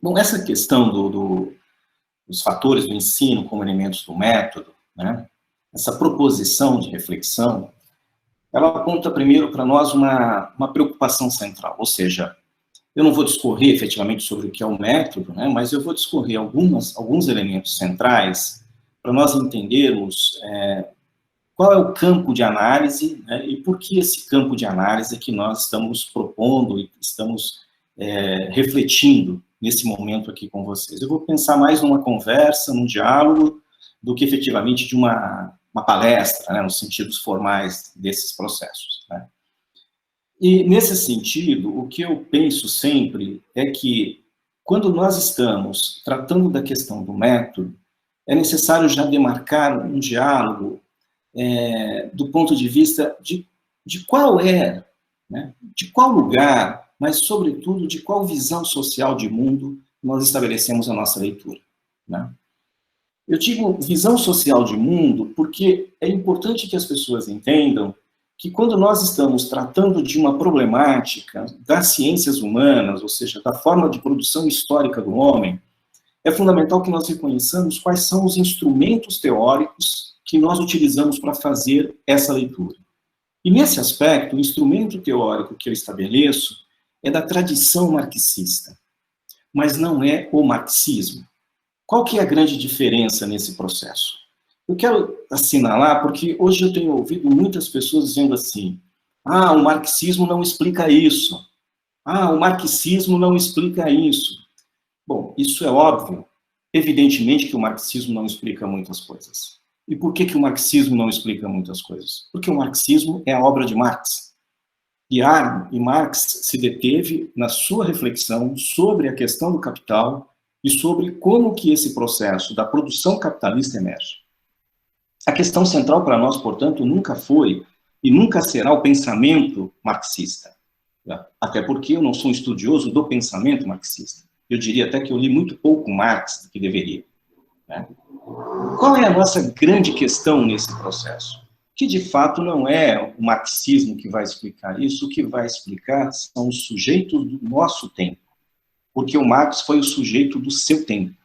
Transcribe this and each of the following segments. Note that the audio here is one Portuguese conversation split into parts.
Bom, essa questão dos fatores do ensino como elementos do método, né, essa proposição de reflexão, ela aponta primeiro para nós uma preocupação central, ou seja, eu não vou discorrer efetivamente sobre o que é o método, né, mas eu vou discorrer alguns elementos centrais para nós entendermos qual é o campo de análise, né, e por que esse campo de análise é que nós estamos propondo e estamos refletindo nesse momento aqui com vocês. Eu vou pensar mais numa conversa, num diálogo, do que efetivamente de uma palestra, né, nos sentidos formais desses processos, né. E, nesse sentido, o que eu penso sempre é que, quando nós estamos tratando da questão do método, é necessário já demarcar um diálogo do ponto de vista de qual né, de qual lugar, mas, sobretudo, de qual visão social de mundo nós estabelecemos a nossa leitura, né? Eu digo visão social de mundo porque é importante que as pessoas entendam que, quando nós estamos tratando de uma problemática das ciências humanas, ou seja, da forma de produção histórica do homem, é fundamental que nós reconheçamos quais são os instrumentos teóricos que nós utilizamos para fazer essa leitura. E, nesse aspecto, o instrumento teórico que eu estabeleço é da tradição marxista, mas não é o marxismo. Qual que é a grande diferença nesse processo? Eu quero assinalar, porque hoje eu tenho ouvido muitas pessoas dizendo assim: o marxismo não explica isso. O marxismo não explica isso. Bom, isso é óbvio. Evidentemente que o marxismo não explica muitas coisas. E por que o marxismo não explica muitas coisas? Porque o marxismo é a obra de Marx. E Marx se deteve na sua reflexão sobre a questão do capital e sobre como que esse processo da produção capitalista emerge. A questão central para nós, portanto, nunca foi e nunca será o pensamento marxista. Até porque eu não sou um estudioso do pensamento marxista. Eu diria até que eu li muito pouco Marx do que deveria, né? Qual é a nossa grande questão nesse processo? Que, de fato, não é o marxismo que vai explicar isso. O que vai explicar são os sujeitos do nosso tempo. Porque o Marx foi o sujeito do seu tempo.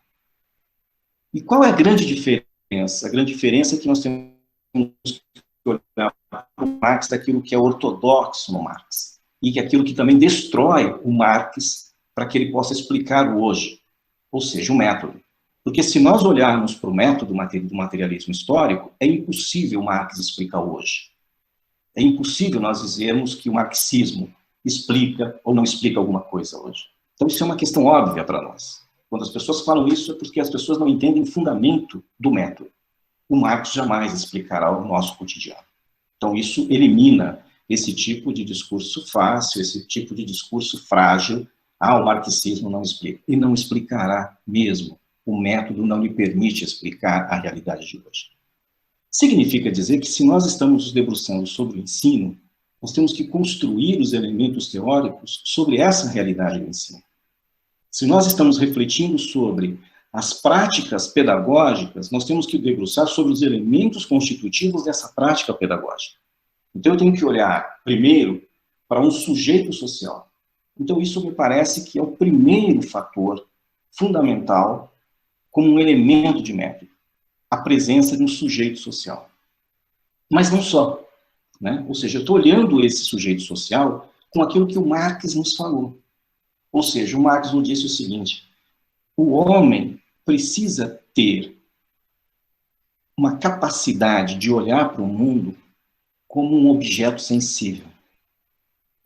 E qual é a grande diferença? A grande diferença é que nós temos que olhar para o Marx daquilo que é ortodoxo no Marx. E que é aquilo que também destrói o Marx para que ele possa explicar o hoje. Ou seja, o método. Porque, se nós olharmos para o método do materialismo histórico, é impossível Marx explicar o hoje. É impossível nós dizermos que o marxismo explica ou não explica alguma coisa hoje. Então, isso é uma questão óbvia para nós. Quando as pessoas falam isso, é porque as pessoas não entendem o fundamento do método. O Marx jamais explicará o nosso cotidiano. Então, isso elimina esse tipo de discurso fácil, esse tipo de discurso frágil. O marxismo não explica. E não explicará mesmo. O método não lhe permite explicar a realidade de hoje. Significa dizer que, se nós estamos nos debruçando sobre o ensino, nós temos que construir os elementos teóricos sobre essa realidade do ensino. Se nós estamos refletindo sobre as práticas pedagógicas, nós temos que debruçar sobre os elementos constitutivos dessa prática pedagógica. Então, eu tenho que olhar, primeiro, para um sujeito social. Então, isso me parece que é o primeiro fator fundamental como um elemento de método, a presença de um sujeito social. Mas não só, né? Ou seja, eu estou olhando esse sujeito social com aquilo que o Marx nos falou. Ou seja, o Marx nos disse o seguinte: o homem precisa ter uma capacidade de olhar para o mundo como um objeto sensível.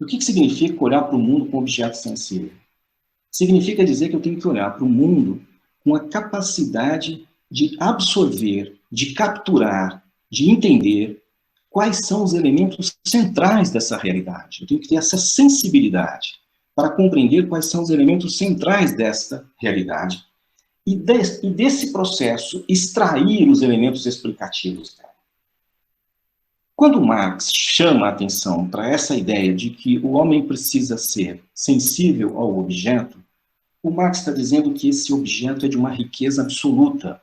O que significa olhar para o mundo como objeto sensível? Significa dizer que eu tenho que olhar para o mundo com a capacidade de absorver, de capturar, de entender quais são os elementos centrais dessa realidade. Eu tenho que ter essa sensibilidade para compreender quais são os elementos centrais dessa realidade e desse processo extrair os elementos explicativos dela. Quando Marx chama a atenção para essa ideia de que o homem precisa ser sensível ao objeto, o Marx está dizendo que esse objeto é de uma riqueza absoluta,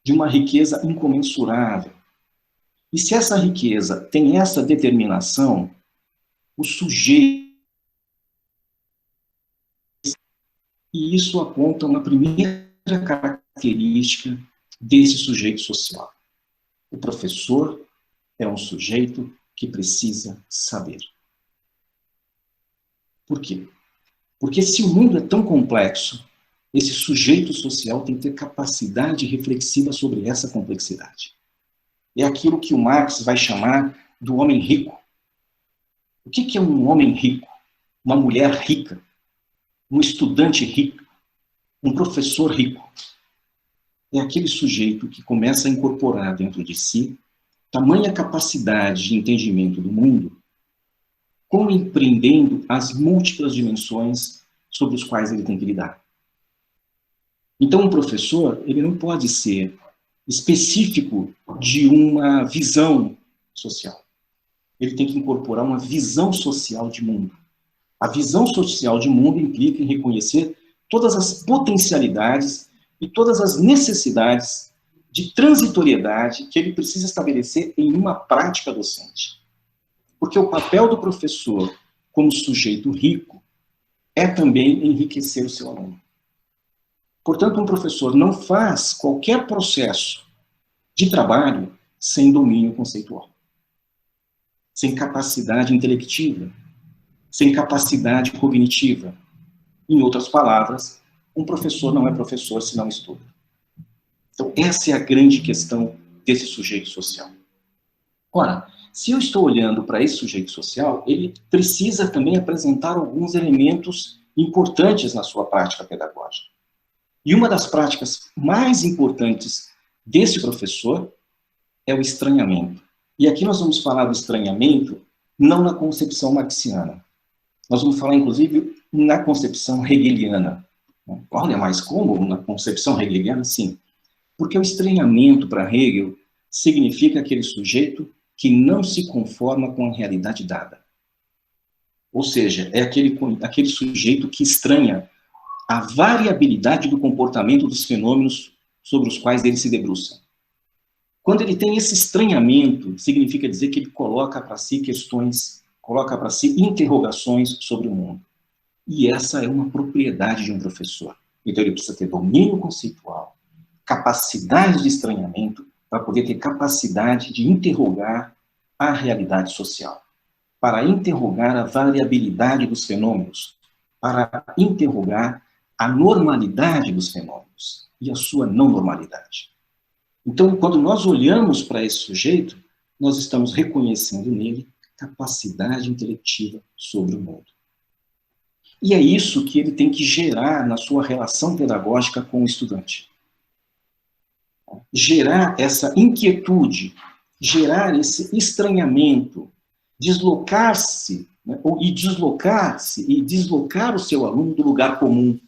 de uma riqueza incomensurável. E se essa riqueza tem essa determinação, o sujeito... E isso aponta uma primeira característica desse sujeito social. O professor é um sujeito que precisa saber. Por quê? Porque se o mundo é tão complexo, esse sujeito social tem que ter capacidade reflexiva sobre essa complexidade. É aquilo que o Marx vai chamar do homem rico. O que é um homem rico? Uma mulher rica? Um estudante rico? Um professor rico? É aquele sujeito que começa a incorporar dentro de si tamanha capacidade de entendimento do mundo, compreendendo as múltiplas dimensões sobre os quais ele tem que lidar. Então, um professor, ele não pode ser específico de uma visão social. Ele tem que incorporar uma visão social de mundo. A visão social de mundo implica em reconhecer todas as potencialidades e todas as necessidades de transitoriedade que ele precisa estabelecer em uma prática docente. Porque o papel do professor, como sujeito rico, é também enriquecer o seu aluno. Portanto, um professor não faz qualquer processo de trabalho sem domínio conceitual, sem capacidade intelectiva, sem capacidade cognitiva. Em outras palavras, um professor não é professor se não estuda. Então, essa é a grande questão desse sujeito social. Ora, se eu estou olhando para esse sujeito social, ele precisa também apresentar alguns elementos importantes na sua prática pedagógica. E uma das práticas mais importantes desse professor é o estranhamento. E aqui nós vamos falar do estranhamento não na concepção marxiana. Nós vamos falar, inclusive, na concepção hegeliana. Olha, mas como na concepção hegeliana? Sim. Porque o estranhamento para Hegel significa aquele sujeito que não se conforma com a realidade dada. Ou seja, é aquele sujeito que estranha a variabilidade do comportamento dos fenômenos sobre os quais ele se debruça. Quando ele tem esse estranhamento, significa dizer que ele coloca para si questões, coloca para si interrogações sobre o mundo. E essa é uma propriedade de um professor. Então ele precisa ter domínio conceitual, capacidade de estranhamento, para poder ter capacidade de interrogar a realidade social, para interrogar a variabilidade dos fenômenos, para interrogar a normalidade dos fenômenos e a sua não normalidade. Então, quando nós olhamos para esse sujeito, nós estamos reconhecendo nele capacidade intelectiva sobre o mundo. E é isso que ele tem que gerar na sua relação pedagógica com o estudante. Gerar essa inquietude, gerar esse estranhamento, deslocar-se, né, e deslocar o seu aluno do lugar comum.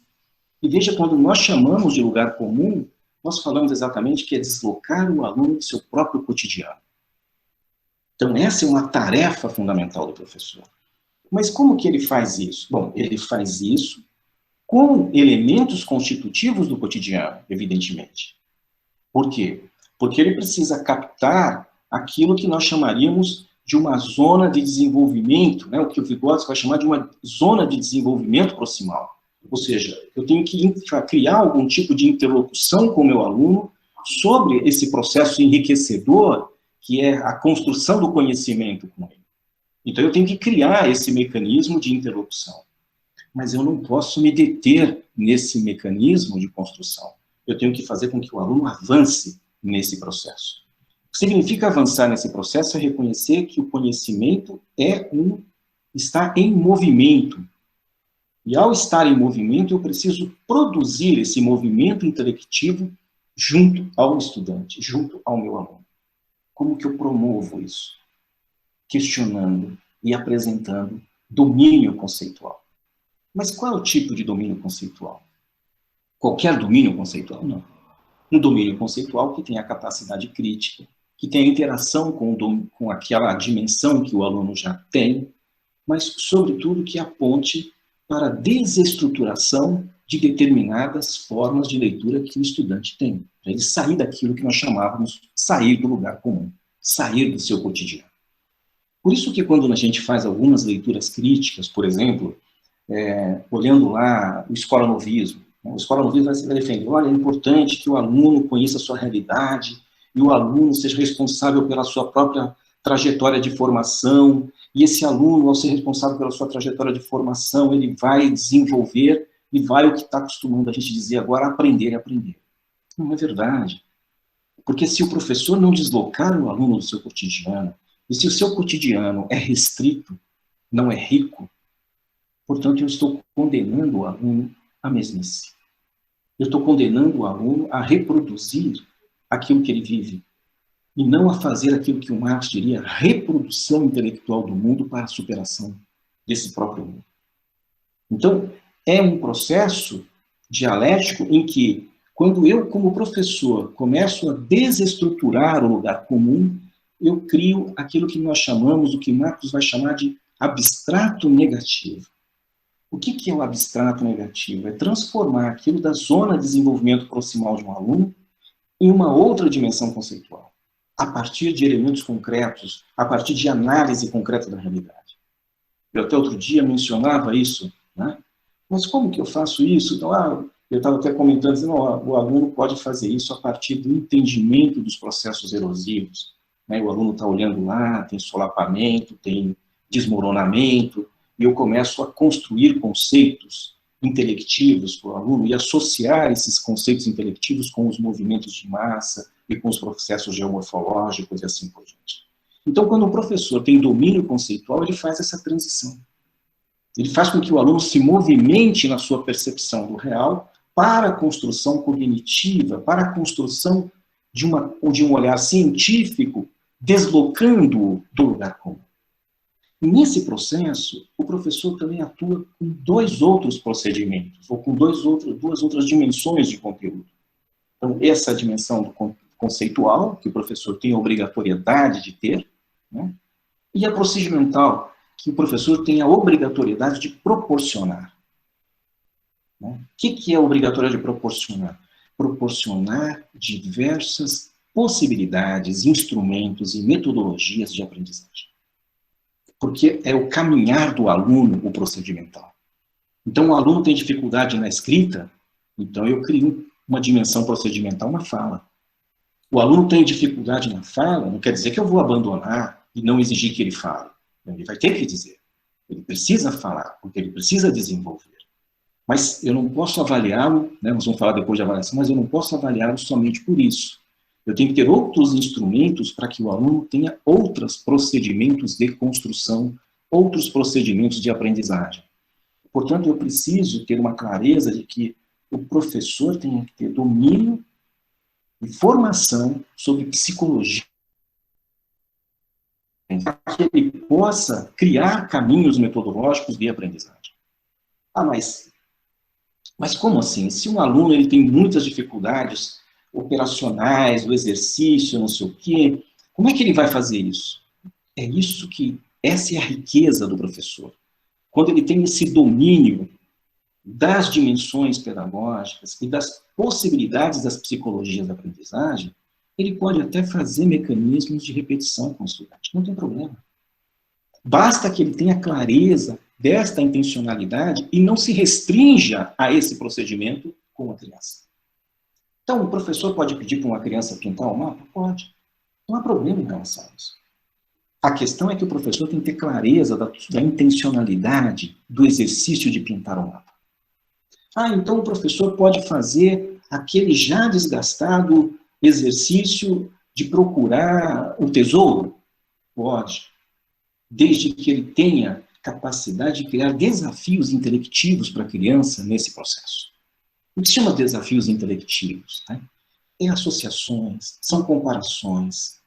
E veja, quando nós chamamos de lugar comum, nós falamos exatamente que é deslocar o aluno do seu próprio cotidiano. Então, essa é uma tarefa fundamental do professor. Mas como que ele faz isso? Bom, ele faz isso com elementos constitutivos do cotidiano, evidentemente. Por quê? Porque ele precisa captar aquilo que nós chamaríamos de uma zona de desenvolvimento, né, o que o Vygotsky vai chamar de uma zona de desenvolvimento proximal. Ou seja, eu tenho que criar algum tipo de interlocução com o meu aluno sobre esse processo enriquecedor que é a construção do conhecimento com ele. Então eu tenho que criar esse mecanismo de interlocução. Mas eu não posso me deter nesse mecanismo de construção. Eu tenho que fazer com que o aluno avance nesse processo. O que significa avançar nesse processo é reconhecer que o conhecimento está em movimento. E ao estar em movimento, eu preciso produzir esse movimento intelectivo junto ao estudante, junto ao meu aluno. Como que eu promovo isso? Questionando e apresentando domínio conceitual. Mas qual é o tipo de domínio conceitual? Qualquer domínio conceitual? Não. Um domínio conceitual que tenha a capacidade crítica, que tenha interação com aquela dimensão que o aluno já tem, mas, sobretudo, que aponte para a desestruturação de determinadas formas de leitura que o estudante tem. Para ele sair daquilo que nós chamávamos sair do lugar comum, sair do seu cotidiano. Por isso que quando a gente faz algumas leituras críticas, por exemplo, olhando lá o escola-novismo. O escola-novismo vai defender, olha, é importante que o aluno conheça a sua realidade e o aluno seja responsável pela sua própria trajetória de formação, e esse aluno, ao ser responsável pela sua trajetória de formação, ele vai desenvolver e vai, o que está acostumando a gente dizer agora, aprender e aprender. Não é verdade. Porque se o professor não deslocar o aluno do seu cotidiano, e se o seu cotidiano é restrito, não é rico, portanto, eu estou condenando o aluno à mesmice. Eu estou condenando o aluno a reproduzir aquilo que ele vive, e não a fazer aquilo que o Marx diria, reprodução intelectual do mundo para a superação desse próprio mundo. Então, é um processo dialético em que, quando eu, como professor, começo a desestruturar o lugar comum, eu crio aquilo que nós chamamos, o que Marx vai chamar de abstrato negativo. O que é o abstrato negativo? É transformar aquilo da zona de desenvolvimento proximal de um aluno em uma outra dimensão conceitual, a partir de elementos concretos, a partir de análise concreta da realidade. Eu até outro dia mencionava isso, né? Mas como que eu faço isso? Então, eu estava até comentando, dizendo, o aluno pode fazer isso a partir do entendimento dos processos erosivos. Né? O aluno está olhando lá, tem solapamento, tem desmoronamento, e eu começo a construir conceitos intelectivos para o aluno e associar esses conceitos intelectivos com os movimentos de massa e com os processos geomorfológicos e assim por diante. Então, quando o professor tem domínio conceitual, ele faz essa transição. Ele faz com que o aluno se movimente na sua percepção do real para a construção cognitiva, para a construção de um olhar científico, deslocando-o do lugar comum. E nesse processo, o professor também atua com dois outros procedimentos, ou com duas outras dimensões de conteúdo. Então, essa dimensão do conceitual, que o professor tem a obrigatoriedade de ter, né? E a procedimental, que o professor tem a obrigatoriedade de proporcionar. Né? O que é a obrigatoriedade de proporcionar? Proporcionar diversas possibilidades, instrumentos e metodologias de aprendizagem. Porque é o caminhar do aluno o procedimental. Então, o aluno tem dificuldade na escrita, então eu crio uma dimensão procedimental na fala. O aluno tem dificuldade na fala, não quer dizer que eu vou abandonar e não exigir que ele fale. Ele vai ter que dizer. Ele precisa falar, porque ele precisa desenvolver. Mas eu não posso avaliá-lo, né, nós vamos falar depois de avaliação, mas eu não posso avaliá-lo somente por isso. Eu tenho que ter outros instrumentos para que o aluno tenha outros procedimentos de construção, outros procedimentos de aprendizagem. Portanto, eu preciso ter uma clareza de que o professor tem que ter domínio e formação sobre psicologia, para que ele possa criar caminhos metodológicos de aprendizagem. Mas como assim? Se um aluno ele tem muitas dificuldades operacionais, o exercício, não sei o quê, como é que ele vai fazer isso? Essa é a riqueza do professor. Quando ele tem esse domínio das dimensões pedagógicas e das possibilidades das psicologias da aprendizagem, ele pode até fazer mecanismos de repetição com o estudante, não tem problema. Basta que ele tenha clareza desta intencionalidade e não se restrinja a esse procedimento com a criança. Então, o professor pode pedir para uma criança pintar o mapa? Pode. Não há problema em relação a isso. A questão é que o professor tem que ter clareza da intencionalidade do exercício de pintar o mapa. Então o professor pode fazer aquele já desgastado exercício de procurar o tesouro? Pode. Desde que ele tenha capacidade de criar desafios intelectivos para a criança nesse processo. O que se chama desafios intelectivos? Né? É associações, são comparações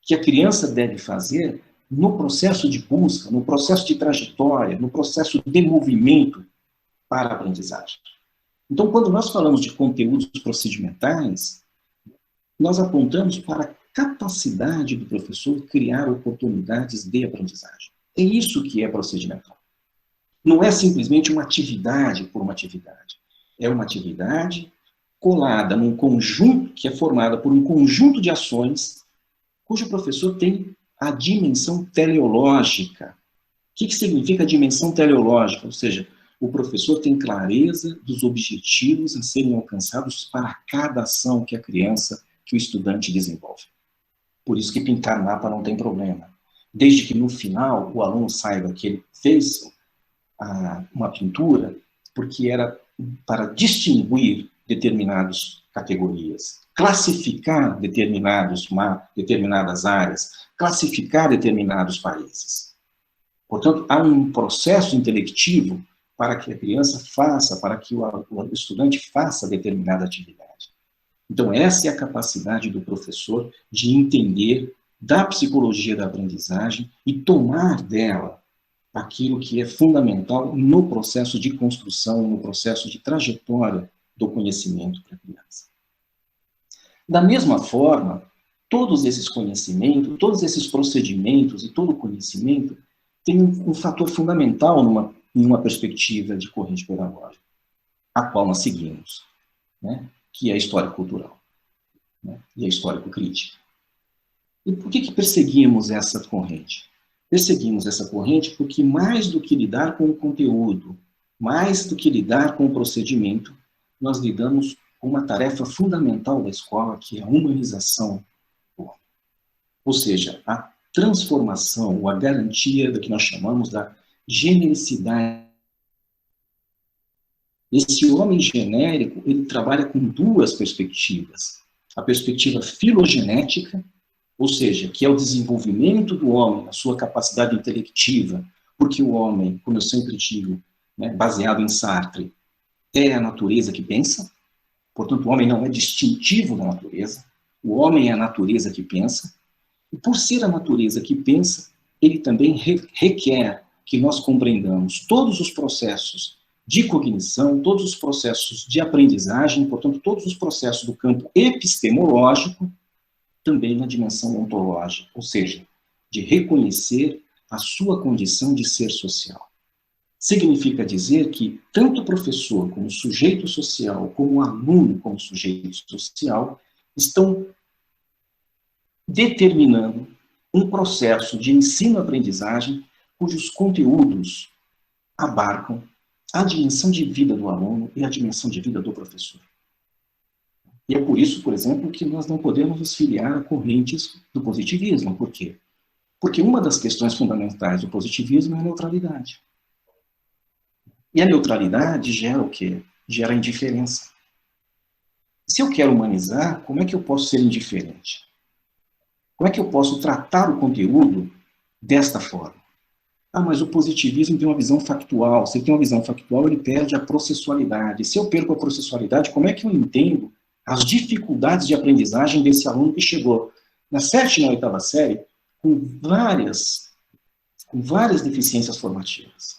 que a criança deve fazer no processo de busca, no processo de trajetória, no processo de movimento para a aprendizagem. Então, quando nós falamos de conteúdos procedimentais, nós apontamos para a capacidade do professor criar oportunidades de aprendizagem. É isso que é procedimental. Não é simplesmente uma atividade por uma atividade. É uma atividade colada num conjunto, que é formada por um conjunto de ações, cujo professor tem a dimensão teleológica. O que significa a dimensão teleológica? Ou seja, o professor tem clareza dos objetivos a serem alcançados para cada ação que a criança, que o estudante desenvolve. Por isso que pintar mapa não tem problema. Desde que no final o aluno saiba que ele fez uma pintura porque era para distinguir determinadas categorias, classificar determinadas áreas, classificar determinados países. Portanto, há um processo intelectivo para que a criança faça, para que o estudante faça determinada atividade. Então, essa é a capacidade do professor de entender da psicologia da aprendizagem e tomar dela aquilo que é fundamental no processo de construção, no processo de trajetória do conhecimento para a criança. Da mesma forma, todos esses conhecimentos, todos esses procedimentos e todo o conhecimento tem um fator fundamental numa perspectiva de corrente pedagógica, a qual nós seguimos, né? Que é a história cultural, né? E a histórico-crítica. E por que perseguimos essa corrente? Perseguimos essa corrente porque mais do que lidar com o conteúdo, mais do que lidar com o procedimento, nós lidamos com uma tarefa fundamental da escola, que é a humanização. Ou seja, a transformação, ou a garantia do que nós chamamos da genericidade. Esse homem genérico, ele trabalha com duas perspectivas. A perspectiva filogenética, ou seja, que é o desenvolvimento do homem, a sua capacidade intelectiva, porque o homem, como eu sempre digo, né, baseado em Sartre, é a natureza que pensa, portanto o homem não é distintivo da natureza, o homem é a natureza que pensa, e por ser a natureza que pensa, ele também requer que nós compreendamos todos os processos de cognição, todos os processos de aprendizagem, portanto todos os processos do campo epistemológico, também na dimensão ontológica, ou seja, de reconhecer a sua condição de ser social. Significa dizer que tanto o professor como sujeito social, como o aluno como sujeito social, estão determinando um processo de ensino-aprendizagem cujos conteúdos abarcam a dimensão de vida do aluno e a dimensão de vida do professor. E é por isso, por exemplo, que nós não podemos nos filiar a correntes do positivismo. Por quê? Porque uma das questões fundamentais do positivismo é a neutralidade. E a neutralidade gera o quê? Gera indiferença. Se eu quero humanizar, como é que eu posso ser indiferente? Como é que eu posso tratar o conteúdo desta forma? Ah, mas o positivismo tem uma visão factual. Se ele tem uma visão factual, ele perde a processualidade. Se eu perco a processualidade, como é que eu entendo as dificuldades de aprendizagem desse aluno que chegou na 7ª e na 8ª série com várias deficiências formativas?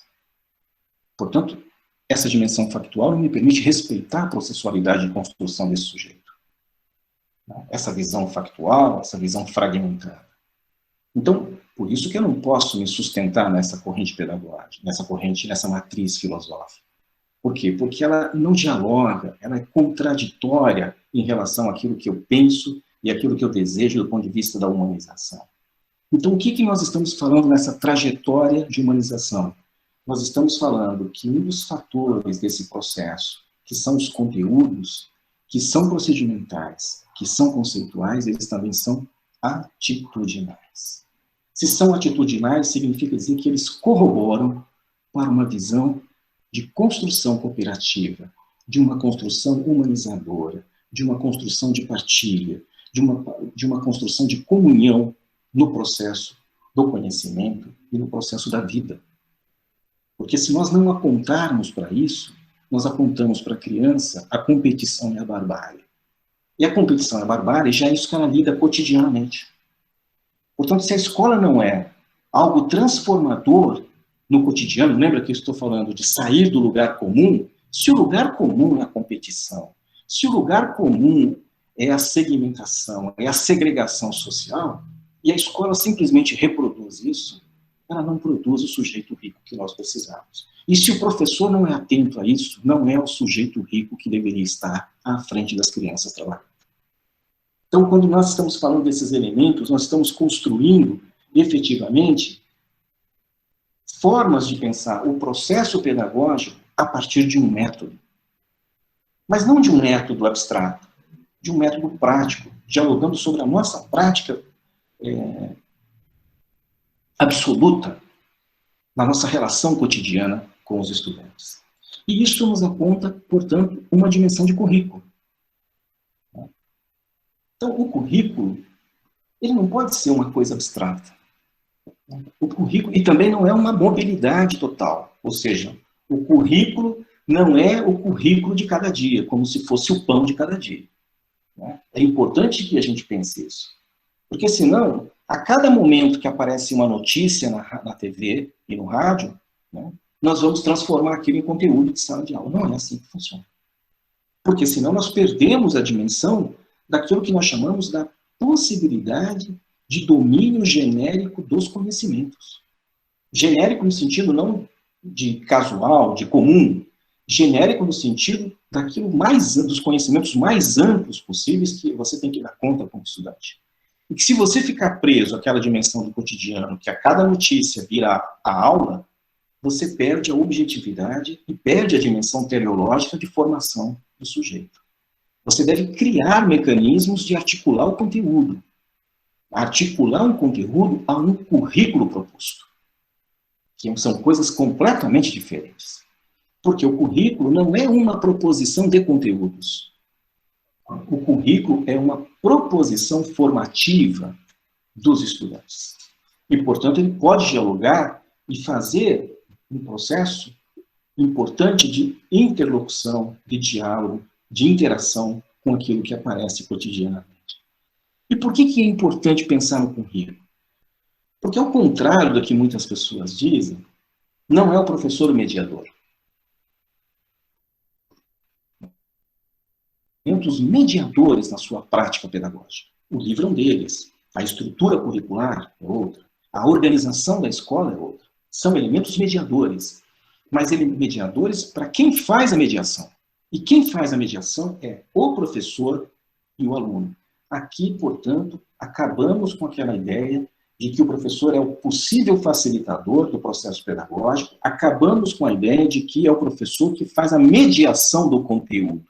Portanto, essa dimensão factual não me permite respeitar a processualidade de construção desse sujeito. Essa visão factual, essa visão fragmentada. Então, por isso que eu não posso me sustentar nessa corrente pedagógica, nessa matriz filosófica. Por quê? Porque ela não dialoga, ela é contraditória em relação àquilo que eu penso e àquilo que eu desejo do ponto de vista da humanização. Então, o que nós estamos falando nessa trajetória de humanização? Nós estamos falando que um dos fatores desse processo, que são os conteúdos, que são procedimentais, que são conceituais, eles também são atitudinais. Se são atitudinais, significa dizer que eles corroboram para uma visão de construção cooperativa, de uma construção humanizadora, de uma construção de partilha, de uma construção de comunhão no processo do conhecimento e no processo da vida. Porque se nós não apontarmos para isso, nós apontamos para a criança a competição e a barbárie. E a competição e a barbárie já é isso que ela lida cotidianamente. Portanto, se a escola não é algo transformador no cotidiano, lembra que eu estou falando de sair do lugar comum? Se o lugar comum é a competição, se o lugar comum é a segmentação, é a segregação social, e a escola simplesmente reproduz isso, ela não produz o sujeito rico que nós precisamos. E se o professor não é atento a isso, não é o sujeito rico que deveria estar à frente das crianças trabalhando. Então, quando nós estamos falando desses elementos, nós estamos construindo, efetivamente, formas de pensar o processo pedagógico a partir de um método. Mas não de um método abstrato, de um método prático, dialogando sobre a nossa prática absoluta na nossa relação cotidiana com os estudantes. E isso nos aponta, portanto, uma dimensão de currículo. Então, o currículo, ele não pode ser uma coisa abstrata. O currículo, e também não é uma mobilidade total, ou seja, o currículo não é o currículo de cada dia, como se fosse o pão de cada dia. É importante que a gente pense isso, porque senão, a cada momento que aparece uma notícia na TV e no rádio, nós vamos transformar aquilo em conteúdo de sala de aula. Não é assim que funciona. Porque senão nós perdemos a dimensão daquilo que nós chamamos da possibilidade de domínio genérico dos conhecimentos. Genérico no sentido não de casual, de comum, genérico no sentido daquilo dos conhecimentos mais amplos possíveis que você tem que dar conta como estudante. E que se você ficar preso àquela dimensão do cotidiano, que a cada notícia vira a aula, você perde a objetividade e perde a dimensão teleológica de formação do sujeito. Você deve criar mecanismos de articular o conteúdo. Articular um conteúdo a um currículo proposto. Que são coisas completamente diferentes. Porque o currículo não é uma proposição de conteúdos. O currículo é uma proposição formativa dos estudantes. E, portanto, ele pode dialogar e fazer um processo importante de interlocução, de diálogo, de interação com aquilo que aparece cotidianamente. E por que é importante pensar no currículo? Porque, ao contrário do que muitas pessoas dizem, não é o professor o mediador. Os mediadores na sua prática pedagógica. O livro é um deles. A estrutura curricular é outra. A organização da escola é outra. São elementos mediadores. Mas mediadores para quem faz a mediação. E quem faz a mediação é o professor e o aluno. Aqui, portanto, acabamos com aquela ideia de que o professor é o possível facilitador do processo pedagógico, acabamos com a ideia de que é o professor que faz a mediação do conteúdo.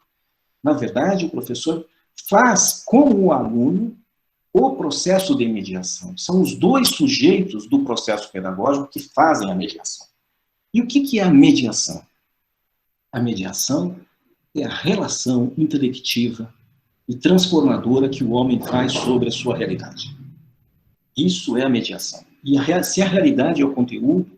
Na verdade, o professor faz com o aluno o processo de mediação. São os dois sujeitos do processo pedagógico que fazem a mediação. E o que é a mediação? A mediação é a relação intelectiva e transformadora que o homem faz sobre a sua realidade. Isso é a mediação. E se a realidade é o conteúdo,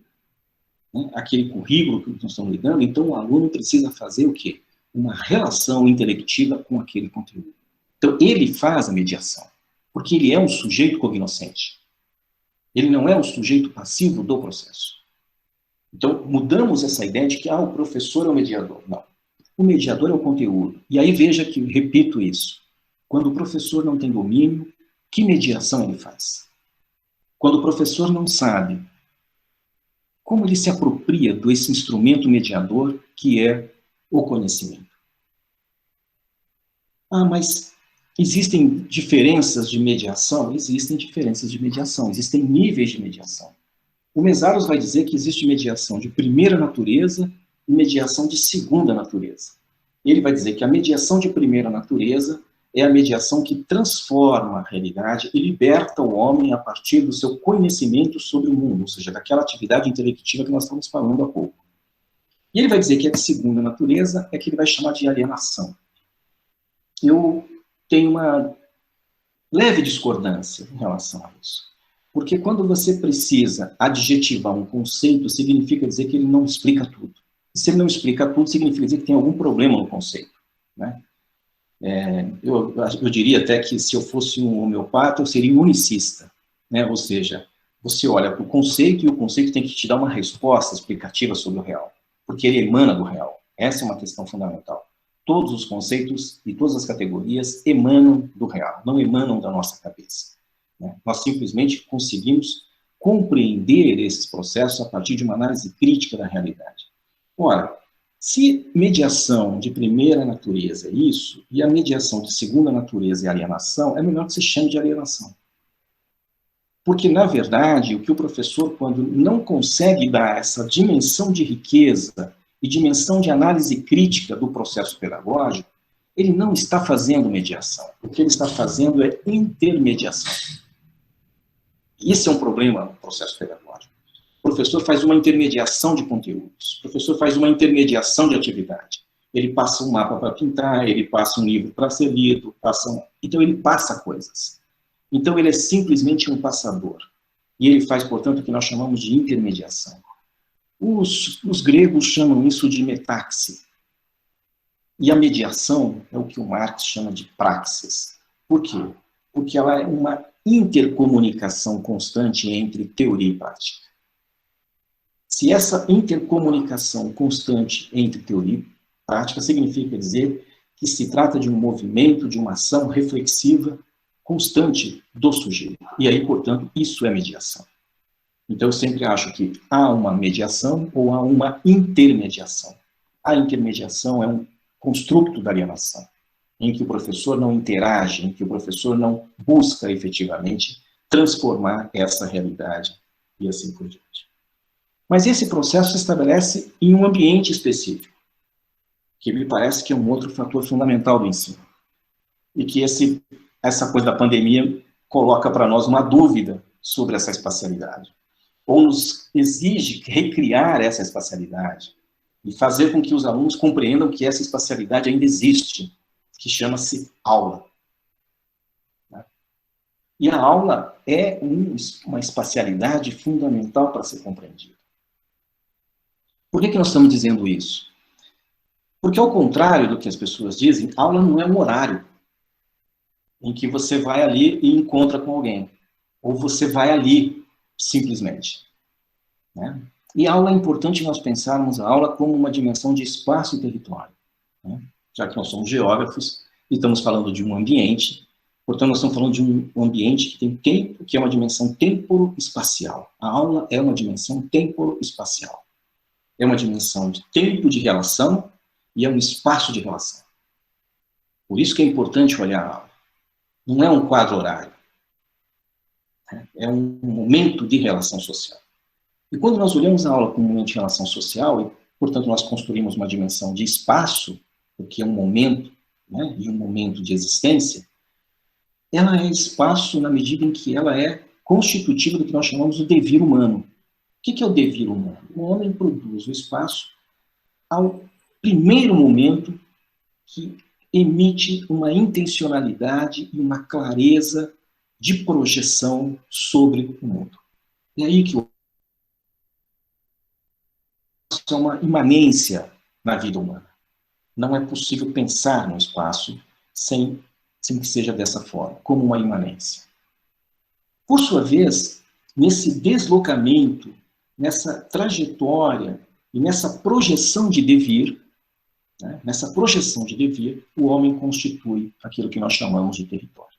aquele currículo que nós estamos lidando, então o aluno precisa fazer o quê? Uma relação intelectiva com aquele conteúdo. Então, ele faz a mediação, porque ele é um sujeito cognoscente. Ele não é um sujeito passivo do processo. Então, mudamos essa ideia de que o professor é o mediador. Não. O mediador é o conteúdo. E aí veja que, repito isso, quando o professor não tem domínio, que mediação ele faz? Quando o professor não sabe como ele se apropria desse instrumento mediador que é o conhecimento. Mas existem diferenças de mediação? Existem diferenças de mediação, existem níveis de mediação. O Mesaros vai dizer que existe mediação de primeira natureza e mediação de segunda natureza. Ele vai dizer que a mediação de primeira natureza é a mediação que transforma a realidade e liberta o homem a partir do seu conhecimento sobre o mundo, ou seja, daquela atividade intelectiva que nós estamos falando há pouco. E ele vai dizer que a de segunda natureza é que ele vai chamar de alienação. Eu tenho uma leve discordância em relação a isso. Porque quando você precisa adjetivar um conceito, significa dizer que ele não explica tudo. E se ele não explica tudo, significa dizer que tem algum problema no conceito. Né? Eu diria até que se eu fosse um homeopata, eu seria um unicista. Né? Ou seja, você olha para o conceito e o conceito tem que te dar uma resposta explicativa sobre o real. Porque ele emana do real. Essa é uma questão fundamental. Todos os conceitos e todas as categorias emanam do real, não emanam da nossa cabeça. Né? Nós simplesmente conseguimos compreender esses processos a partir de uma análise crítica da realidade. Ora, se mediação de primeira natureza é isso, e a mediação de segunda natureza é alienação, é melhor que se chame de alienação. Porque, na verdade, o que o professor, quando não consegue dar essa dimensão de riqueza e dimensão de análise crítica do processo pedagógico, ele não está fazendo mediação. O que ele está fazendo é intermediação. Esse é um problema no processo pedagógico. O professor faz uma intermediação de conteúdos, o professor faz uma intermediação de atividade. Ele passa um mapa para pintar, ele passa um livro para ser lido, então ele passa coisas. Então ele é simplesmente um passador. E ele faz, portanto, o que nós chamamos de intermediação. Os gregos chamam isso de metaxe. E a mediação é o que o Marx chama de praxis. Por quê? Porque ela é uma intercomunicação constante entre teoria e prática. Se essa intercomunicação constante entre teoria e prática significa dizer que se trata de um movimento, de uma ação reflexiva constante do sujeito. E aí, portanto, isso é mediação. Então, eu sempre acho que há uma mediação ou há uma intermediação. A intermediação é um construto da alienação, em que o professor não interage, em que o professor não busca efetivamente transformar essa realidade e assim por diante. Mas esse processo se estabelece em um ambiente específico, que me parece que é um outro fator fundamental do ensino. E que essa coisa da pandemia coloca para nós uma dúvida sobre essa espacialidade. Ou nos exige recriar essa espacialidade e fazer com que os alunos compreendam que essa espacialidade ainda existe, que chama-se aula. E a aula é uma espacialidade fundamental para ser compreendida. Por que nós estamos dizendo isso? Porque, ao contrário do que as pessoas dizem, aula não é um horário em que você vai ali e encontra com alguém. Ou você vai ali, simplesmente. Né? E a aula é importante nós pensarmos a aula como uma dimensão de espaço e território. Né? Já que nós somos geógrafos e estamos falando de um ambiente, portanto, nós estamos falando de um ambiente que tem tempo, que é uma dimensão temporo-espacial. A aula é uma dimensão temporo-espacial. É uma dimensão de tempo de relação e é um espaço de relação. Por isso que é importante olhar a aula. Não é um quadro horário. É um momento de relação social. E quando nós olhamos a aula como um momento de relação social, e, portanto, nós construímos uma dimensão de espaço, porque é um momento, né, e um momento de existência, ela é espaço na medida em que ela é constitutiva do que nós chamamos de devir humano. O que é o devir humano? O homem produz o espaço ao primeiro momento que emite uma intencionalidade e uma clareza de projeção sobre o mundo. É aí que é uma imanência na vida humana. Não é possível pensar no espaço sem que seja dessa forma, como uma imanência. Por sua vez, nesse deslocamento, nessa trajetória e nessa projeção de devir, né, o homem constitui aquilo que nós chamamos de território.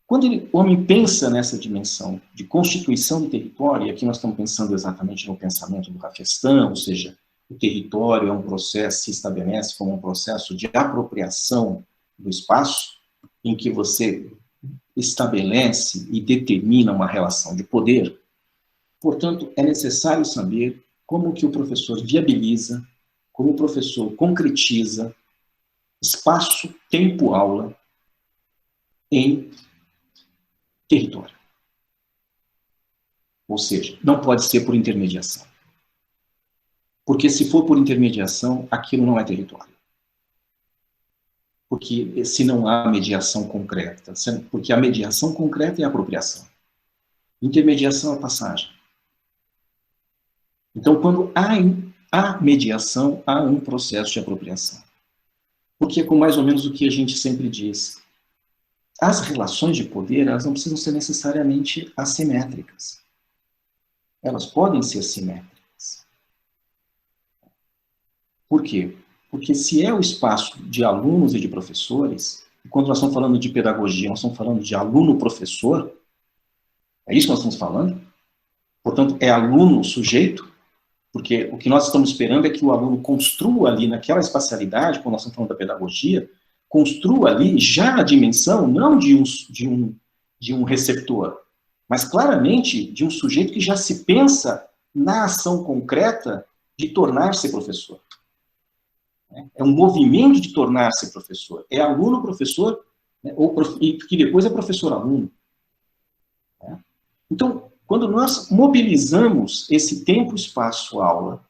Quando o homem pensa nessa dimensão de constituição de território, e aqui nós estamos pensando exatamente no pensamento do Rafestan, ou seja, o território é um processo, se estabelece como um processo de apropriação do espaço, em que você estabelece e determina uma relação de poder. Portanto, é necessário saber como que o professor viabiliza, como o professor concretiza espaço, tempo, aula em território. Ou seja, não pode ser por intermediação. Porque se for por intermediação, aquilo não é território. Porque se não há mediação concreta, porque a mediação concreta é a apropriação. Intermediação é passagem. Então, quando há mediação, há um processo de apropriação. Porque é com mais ou menos o que a gente sempre diz. As relações de poder, elas não precisam ser necessariamente assimétricas. Elas podem ser simétricas. Por quê? Porque se é o espaço de alunos e de professores, e quando nós estamos falando de pedagogia, nós estamos falando de aluno-professor, é isso que nós estamos falando? Portanto, é aluno-sujeito, porque o que nós estamos esperando é que o aluno construa ali, naquela espacialidade, quando nós estamos falando da pedagogia, construa ali já a dimensão, não de um receptor, mas claramente de um sujeito que já se pensa na ação concreta de tornar-se professor. É um movimento de tornar-se professor. É aluno-professor, né, e que depois é professor-aluno. Né? Então, quando nós mobilizamos esse tempo, espaço, aula,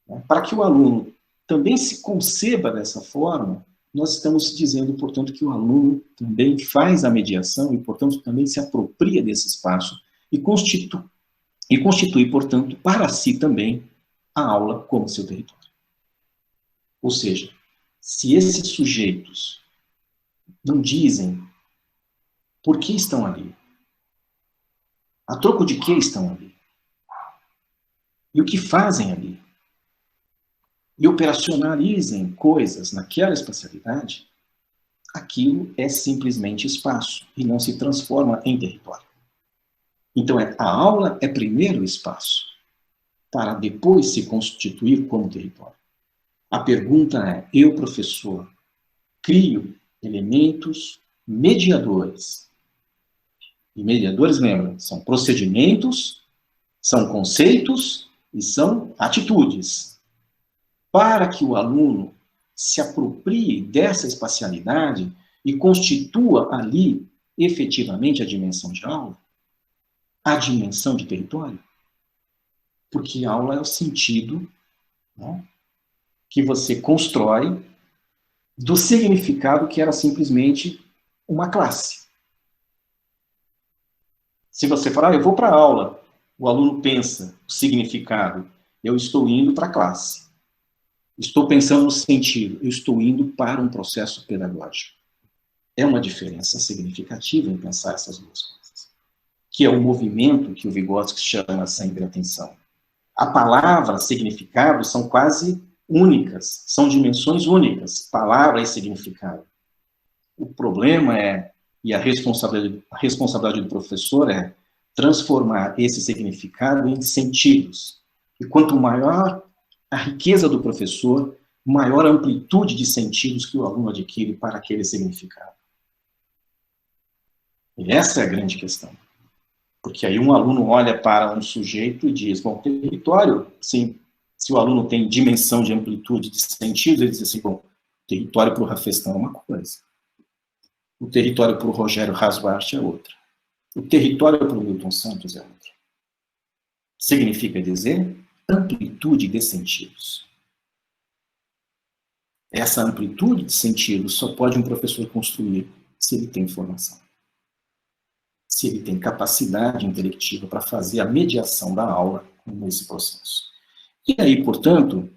né, para que o aluno também se conceba dessa forma, nós estamos dizendo, portanto, que o aluno também faz a mediação e, portanto, também se apropria desse espaço e constitui, portanto, para si também a aula como seu território. Ou seja, se esses sujeitos não dizem por que estão ali, a troco de que estão ali, e o que fazem ali, e operacionalizem coisas naquela espacialidade, aquilo é simplesmente espaço e não se transforma em território. Então, a aula é primeiro o espaço, para depois se constituir como território. A pergunta é, eu, professor, crio elementos mediadores. E mediadores, lembra, são procedimentos, são conceitos e são atitudes. Para que o aluno se aproprie dessa espacialidade e constitua ali, efetivamente, a dimensão de aula, a dimensão de território. Porque a aula é o sentido, né, que você constrói do significado que era simplesmente uma classe. Se você falar, eu vou para a aula, o aluno pensa o significado, eu estou indo para a classe. Estou pensando no sentido, eu estou indo para um processo pedagógico. É uma diferença significativa em pensar essas duas coisas. Que é o movimento que o Vygotsky chama sempre atenção. A palavra, significado, são quase únicas, são dimensões únicas, palavra e significado. O problema é, e a responsabilidade do professor é transformar esse significado em sentidos. E quanto maior a riqueza do professor, maior a amplitude de sentidos que o aluno adquire para aquele significado. E essa é a grande questão. Porque aí um aluno olha para um sujeito e diz, bom, território, sim, se o aluno tem dimensão de amplitude de sentidos, ele diz assim, bom, território para o Rafestão é uma coisa. O território para o Rogério Rasbart é outra. O território para o Milton Santos é outra. Significa dizer amplitude de sentidos. Essa amplitude de sentidos só pode um professor construir se ele tem formação. Se ele tem capacidade intelectiva para fazer a mediação da aula nesse processo. E aí, portanto,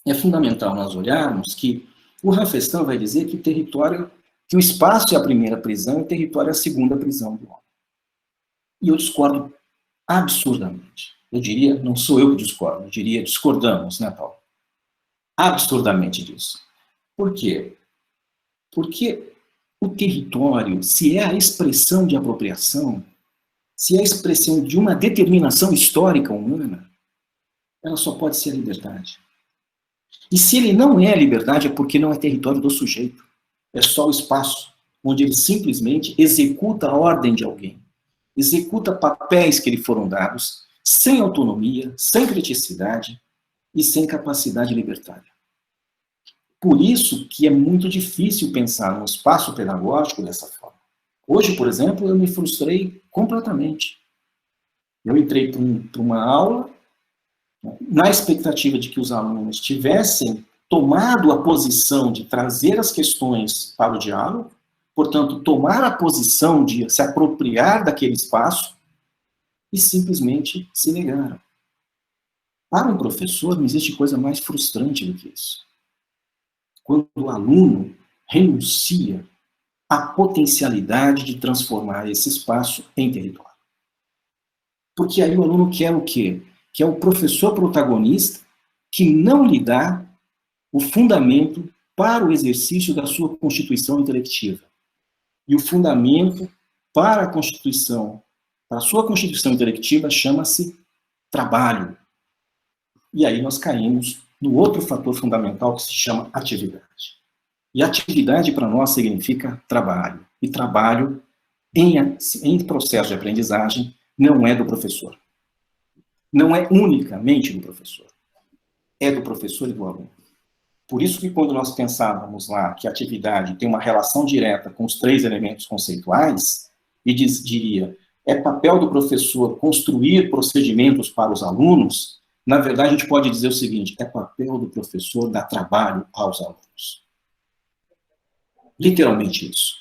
é fundamental nós olharmos que o Rafestão vai dizer que o território, que o espaço é a primeira prisão e o território é a segunda prisão do homem. E eu discordo absurdamente. Eu diria, não sou eu que discordo, eu diria, discordamos, né, Paulo? Absurdamente disso. Por quê? Porque o território, se é a expressão de apropriação, se é a expressão de uma determinação histórica humana, ela só pode ser a liberdade. E se ele não é a liberdade, é porque não é território do sujeito. É só o espaço, onde ele simplesmente executa a ordem de alguém. Executa papéis que lhe foram dados, sem autonomia, sem criticidade e sem capacidade libertária. Por isso que é muito difícil pensar num espaço pedagógico dessa forma. Hoje, por exemplo, eu me frustrei completamente. Eu entrei para uma aula na expectativa de que os alunos tivessem tomado a posição de trazer as questões para o diálogo, portanto, tomar a posição de se apropriar daquele espaço, e simplesmente se negaram. Para um professor, não existe coisa mais frustrante do que isso. Quando o aluno renuncia à potencialidade de transformar esse espaço em território. Porque aí o aluno quer o quê? Que é o professor protagonista que não lhe dá o fundamento para o exercício da sua constituição intelectiva. E o fundamento para a constituição, para a sua constituição intelectiva, chama-se trabalho. E aí nós caímos no outro fator fundamental que se chama atividade. E atividade para nós significa trabalho. E trabalho em processo de aprendizagem não é do professor. Não é unicamente do professor. é do professor e do aluno. Por isso que quando nós pensávamos lá que a atividade tem uma relação direta com os 3 elementos conceituais, e diria, é papel do professor construir procedimentos para os alunos, na verdade a gente pode dizer o seguinte, é papel do professor dar trabalho aos alunos. Literalmente isso.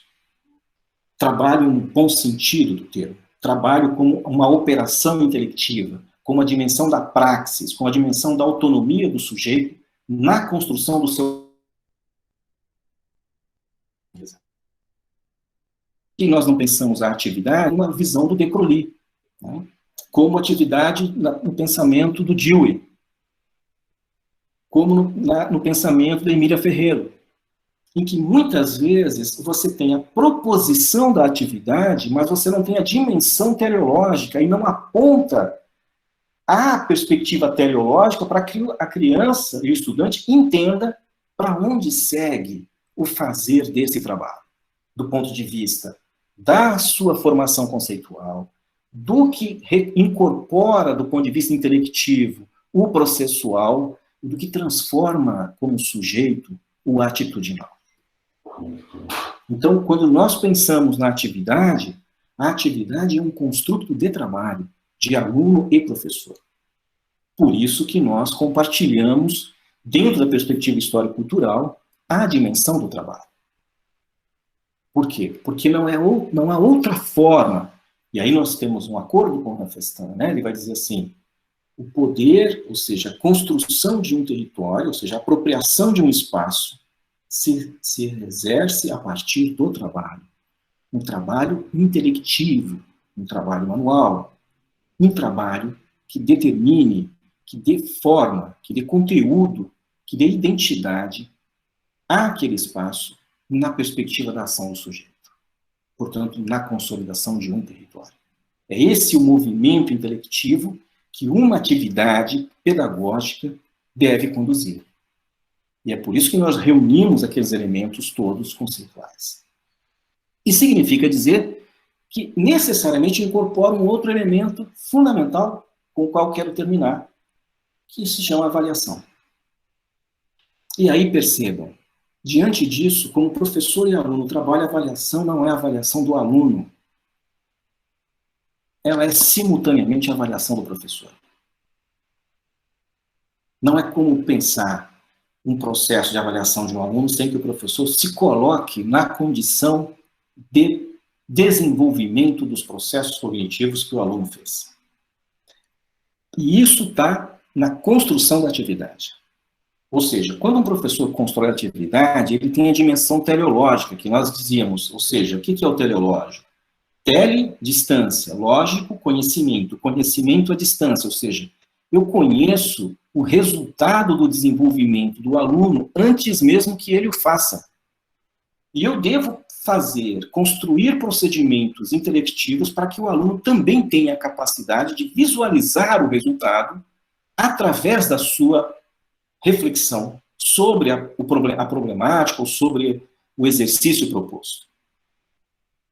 Trabalho no bom sentido do termo. Trabalho como uma operação intelectiva, como a dimensão da praxis, com a dimensão da autonomia do sujeito na construção do seu... E nós não pensamos a atividade numa visão do de Crowley, né? Como atividade no pensamento do Dewey, como no pensamento da Emília Ferreiro, em que muitas vezes você tem a proposição da atividade, mas você não tem a dimensão teleológica e não aponta a perspectiva teleológica para que a criança e o estudante entenda para onde segue o fazer desse trabalho, do ponto de vista da sua formação conceitual, do que incorpora do ponto de vista intelectivo o processual, do que transforma como sujeito o atitudinal. Então, quando nós pensamos na atividade, a atividade é um construto de trabalho, de aluno e professor. Por isso que nós compartilhamos, dentro da perspectiva histórico-cultural, a dimensão do trabalho. Por quê? Porque não há outra forma. E aí nós temos um acordo com o Rafestan, né? Ele vai dizer assim, o poder, ou seja, a construção de um território, ou seja, a apropriação de um espaço, se exerce a partir do trabalho. Um trabalho intelectivo, um trabalho manual, um trabalho que determine, que dê forma, que dê conteúdo, que dê identidade àquele espaço na perspectiva da ação do sujeito. Portanto, na consolidação de um território. É esse o movimento intelectivo que uma atividade pedagógica deve conduzir. E é por isso que nós reunimos aqueles elementos todos conceituais. E significa dizer que necessariamente incorpora um outro elemento fundamental com o qual quero terminar, que se chama avaliação. E aí percebam, diante disso, como professor e aluno trabalham, a avaliação não é a avaliação do aluno, ela é simultaneamente a avaliação do professor. Não é como pensar um processo de avaliação de um aluno sem que o professor se coloque na condição de desenvolvimento dos processos cognitivos que o aluno fez. E isso está na construção da atividade. Ou seja, quando um professor constrói a atividade, ele tem a dimensão teleológica, que nós dizíamos, ou seja, o que é o teleológico? Tele, distância, lógico, conhecimento. Conhecimento à distância, ou seja, eu conheço o resultado do desenvolvimento do aluno antes mesmo que ele o faça. E eu devo construir procedimentos intelectivos para que o aluno também tenha a capacidade de visualizar o resultado através da sua reflexão sobre a problemática ou sobre o exercício proposto.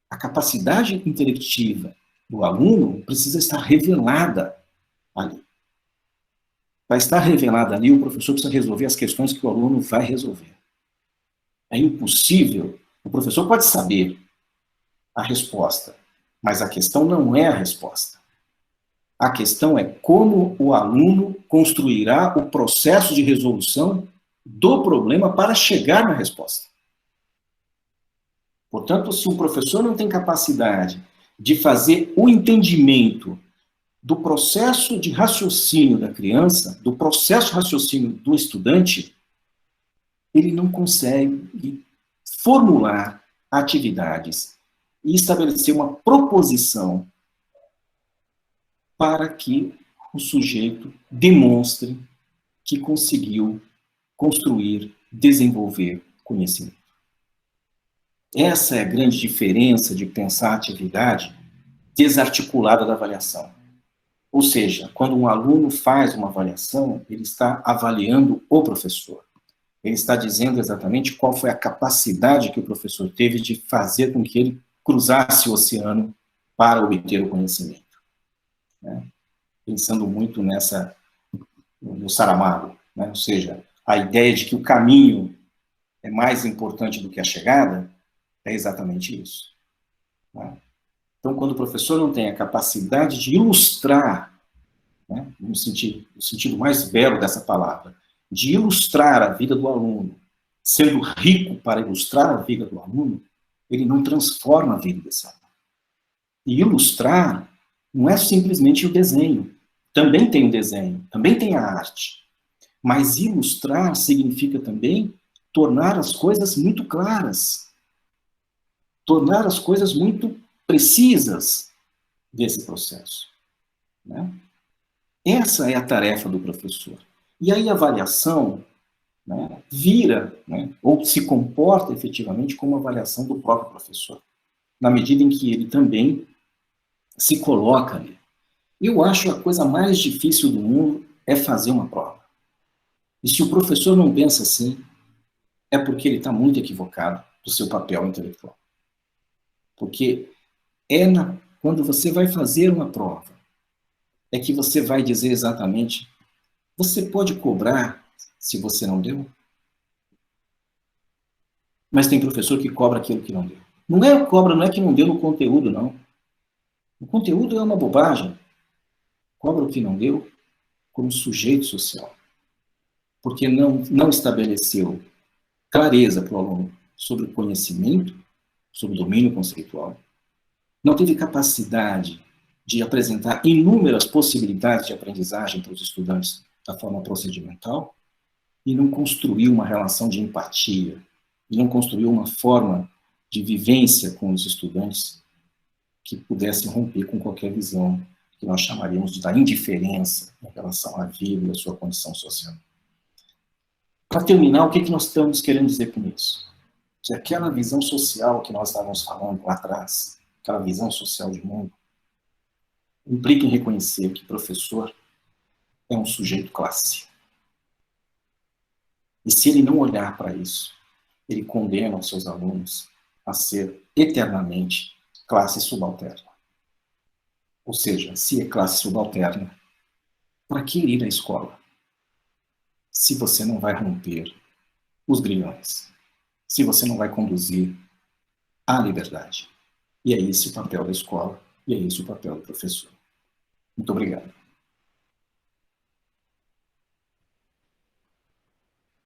A capacidade intelectiva do aluno precisa estar revelada ali. Para estar revelada ali, o professor precisa resolver as questões que o aluno vai resolver. É impossível. O professor pode saber a resposta, mas a questão não é a resposta. A questão é como o aluno construirá o processo de resolução do problema para chegar na resposta. Portanto, se o professor não tem capacidade de fazer o entendimento do processo de raciocínio da criança, do processo de raciocínio do estudante, ele não consegue formular atividades e estabelecer uma proposição para que o sujeito demonstre que conseguiu construir, desenvolver conhecimento. Essa é a grande diferença de pensar a atividade desarticulada da avaliação. Ou seja, quando um aluno faz uma avaliação, ele está avaliando o professor. Ele está dizendo exatamente qual foi a capacidade que o professor teve de fazer com que ele cruzasse o oceano para obter o conhecimento. Né? Pensando muito no Saramago, né? Ou seja, a ideia de que o caminho é mais importante do que a chegada, é exatamente isso, né? Então, quando o professor não tem a capacidade de ilustrar, né, no sentido mais belo dessa palavra, de ilustrar a vida do aluno, sendo rico para ilustrar a vida do aluno, ele não transforma a vida desse aluno. E ilustrar não é simplesmente o desenho. Também tem o desenho, também tem a arte. Mas ilustrar significa também tornar as coisas muito claras, tornar as coisas muito precisas desse processo, né? Essa é a tarefa do professor. E aí a avaliação, né, vira, né, ou se comporta efetivamente como uma avaliação do próprio professor, na medida em que ele também se coloca ali. Eu acho a coisa mais difícil do mundo é fazer uma prova. E se o professor não pensa assim, é porque ele está muito equivocado do seu papel intelectual. Porque quando você vai fazer uma prova, é que você vai dizer exatamente, você pode cobrar se você não deu? Mas tem professor que cobra aquilo que não deu. Não é que não deu no conteúdo, não. O conteúdo é uma bobagem. Cobra o que não deu como sujeito social. Porque não estabeleceu clareza para o aluno sobre o conhecimento, sobre o domínio conceitual. Não teve capacidade de apresentar inúmeras possibilidades de aprendizagem para os estudantes da forma procedimental e não construiu uma relação de empatia, e não construiu uma forma de vivência com os estudantes que pudesse romper com qualquer visão que nós chamaríamos da indiferença em relação à vida e à sua condição social. Para terminar, o que nós estamos querendo dizer com isso? Que aquela visão social que nós estávamos falando lá atrás, aquela visão social de mundo, implica em reconhecer que o professor é um sujeito classe. E se ele não olhar para isso, ele condena os seus alunos a ser eternamente classe subalterna. Ou seja, se é classe subalterna, para que ir à escola? Se você não vai romper os grilhões, se você não vai conduzir à liberdade. E é esse o papel da escola, e é esse o papel do professor. Muito obrigado.